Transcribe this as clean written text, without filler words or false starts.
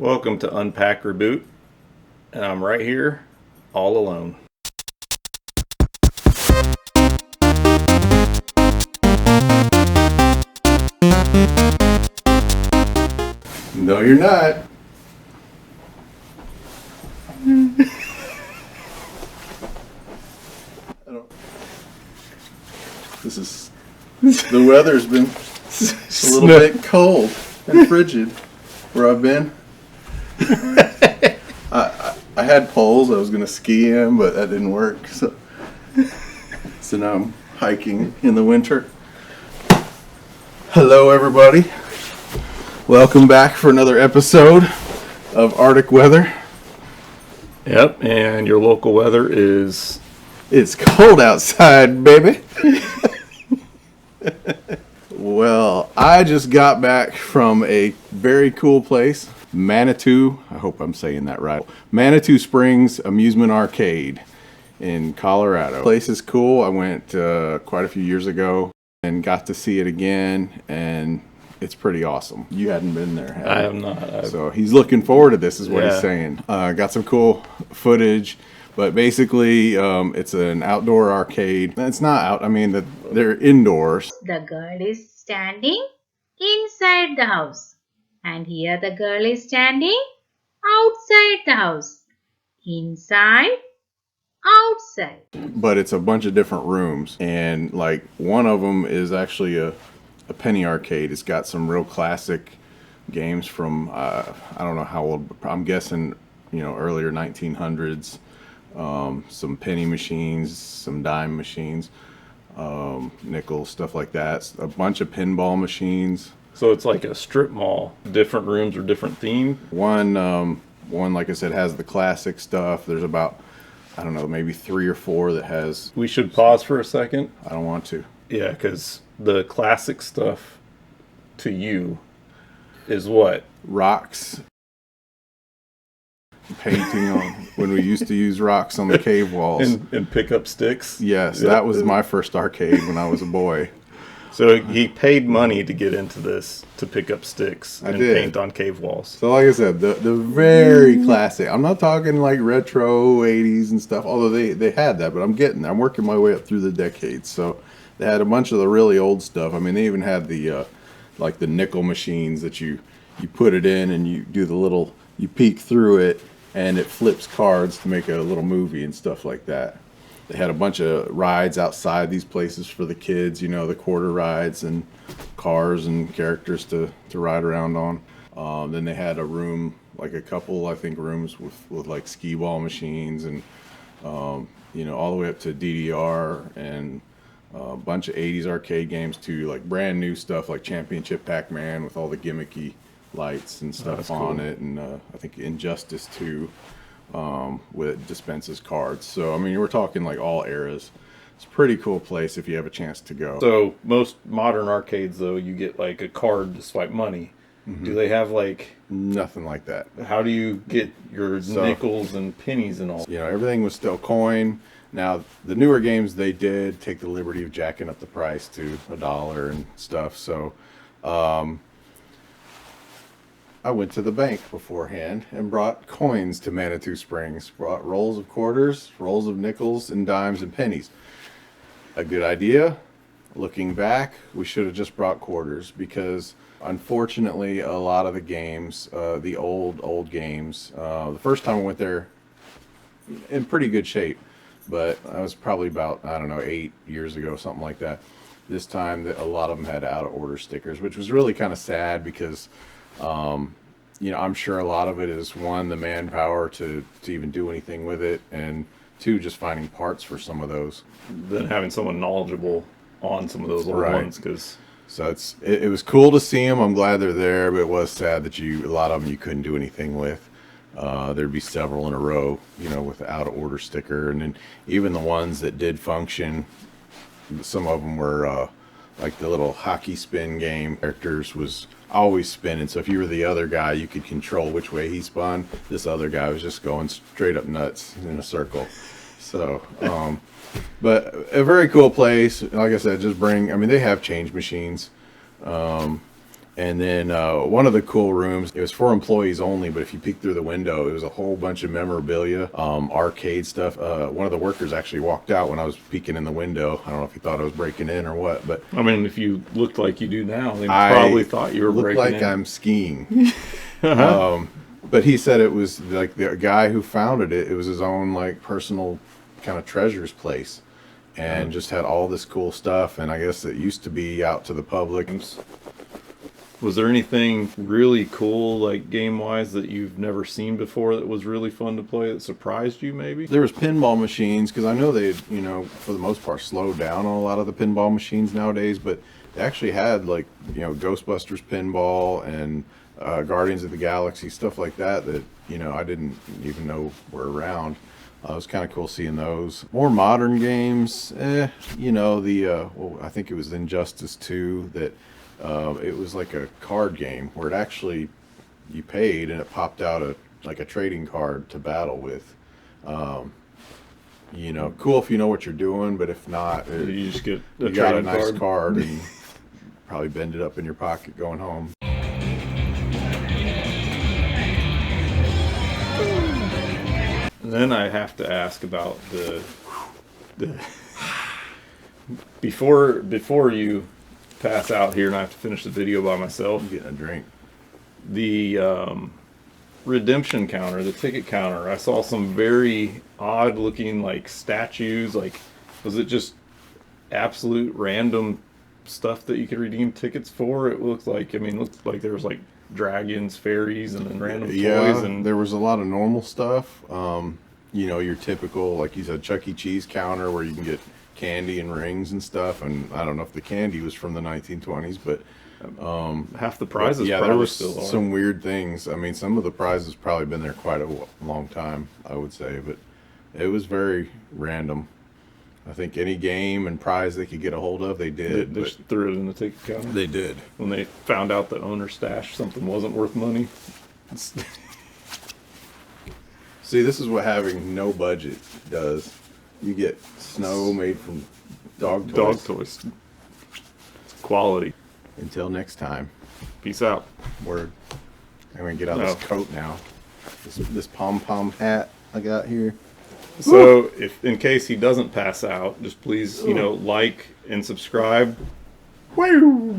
Welcome to Unpack Reboot, and I'm right here, all alone. No, you're not. The weather's been a little bit cold and frigid where I've been. I had poles. I was going to ski in, but that didn't work. So now I'm hiking in the winter. Hello, everybody. Welcome back for another episode of Arctic Weather. Yep, and your local weather is... It's cold outside, baby. Well, I just got back from a very cool place, Manitou. I hope I'm saying that right. Manitou Springs Amusement Arcade in Colorado. The place is cool. I went quite a few years ago and got to see it again, and it's pretty awesome. You hadn't been there, have you? I have not. So he's looking forward to this, is what he's saying. Got some cool footage. But basically, it's an outdoor arcade. It's not out. I mean, they're indoors. The girl is standing inside the house. And here the girl is standing outside the house. Inside, outside. But it's a bunch of different rooms. And, like, one of them is actually a penny arcade. It's got some real classic games from, I don't know how old, but I'm guessing, earlier 1900s. Some penny machines, some dime machines, nickel, stuff like that. A bunch of pinball machines. So it's like a strip mall. Different rooms are different themed. One, like I said, has the classic stuff. There's about, I don't know, maybe 3 or 4 that has... We should pause for a second. I don't want to. Yeah, because the classic stuff to you is what? Rocks. Painting on when we used to use rocks on the cave walls and pick up sticks. Yes, that was my first arcade when I was a boy. So he paid money to get into this, to pick up sticks and paint on cave walls. So like I said, the very classic. I'm not talking like retro 80s and stuff, although they had that, but I'm working my way up through the decades. So they had a bunch of the really old stuff. I mean, they even had the like the nickel machines that you put it in and you do you peek through it and it flips cards to make a little movie and stuff like that. They had a bunch of rides outside these places for the kids, the quarter rides and cars and characters to ride around on. Then they had a room, like a couple, I think, rooms with like skee ball machines and, all the way up to DDR and a bunch of 80s arcade games too, like brand new stuff like Championship Pac-Man with all the gimmicky lights and stuff on it, and I think Injustice 2 with dispenses cards. So I mean, we're talking like all eras. It's a pretty cool place if you have a chance to go. So most modern arcades, though, you get like a card to swipe money. Mm-hmm. Do they have like nothing like that? How do you get your nickels and pennies and all? Everything was still coin. Now the newer games, they did take the liberty of jacking up the price to $1 and stuff. So I went to the bank beforehand and brought coins to Manitou Springs. Brought rolls of quarters, rolls of nickels, and dimes and pennies. A good idea. Looking back, we should have just brought quarters because, unfortunately, a lot of the games, the old games, the first time I went there, in pretty good shape, but I was probably about, 8 years ago, something like that. This time, a lot of them had out-of-order stickers, which was really kind of sad because... I'm sure a lot of it is, one, the manpower to even do anything with it, and 2, just finding parts for some of those. Then having someone knowledgeable on some of those old ones, because... So it was cool to see them. I'm glad they're there, but it was sad that a lot of them you couldn't do anything with. There'd be several in a row, with the out-of-order sticker, and then even the ones that did function, some of them were like the little hockey spin game. Characters was always spinning, so if you were the other guy, you could control which way he spun. This other guy was just going straight up nuts in a circle. So but a very cool place. Like I said, they have change machines. And then one of the cool rooms, it was for employees only, but if you peek through the window, it was a whole bunch of memorabilia, arcade stuff. One of the workers actually walked out when I was peeking in the window. I don't know if he thought I was breaking in or what, but I mean, if you looked like you do now, they probably thought you were breaking in. Look like I'm skiing. But he said it was like the guy who founded it. It was his own like personal kind of treasures place, and just had all this cool stuff. And I guess it used to be out to the public. Was there anything really cool, like game-wise, that you've never seen before that was really fun to play that surprised you, maybe? There was pinball machines, because I know they, you know, for the most part, slowed down on a lot of the pinball machines nowadays, but they actually had, like, you know, Ghostbusters pinball and Guardians of the Galaxy, stuff like that, that, you know, I didn't even know were around. It was kind of cool seeing those. More modern games, you know, well, I think it was Injustice 2 that... it was like a card game where it actually you paid and it popped out like a trading card to battle with. You know, cool if you know what you're doing, but if not, you just get you got a nice card and probably bend it up in your pocket going home. And then I have to ask about the before you pass out here and I have to finish the video by myself. I'm getting a drink. The redemption counter, the ticket counter, I saw some very odd looking like statues. Like, was it just absolute random stuff that you could redeem tickets for? It looked like, I mean, it looked like there was like dragons, fairies, and then random toys. And there was a lot of normal stuff. You know, your typical, like you said, Chuck E. Cheese counter where you can get candy and rings and stuff. And I don't know if the candy was from the 1920s, but half the prizes there was still are. Some weird things. I mean, some of the prizes probably been there quite a long time, I would say, but it was very random. I think any game and prize they could get a hold of, they did. They just threw it in the ticket counter. They did. When they found out the owner stashed something wasn't worth money. See, this is what having no budget does. You get snow made from dog toys. Dog toys. It's quality. Until next time. Peace out. Word. I'm going to get out this coat now. This pom-pom hat I got here. So, if in case he doesn't pass out, just please, you know, like and subscribe. Woo!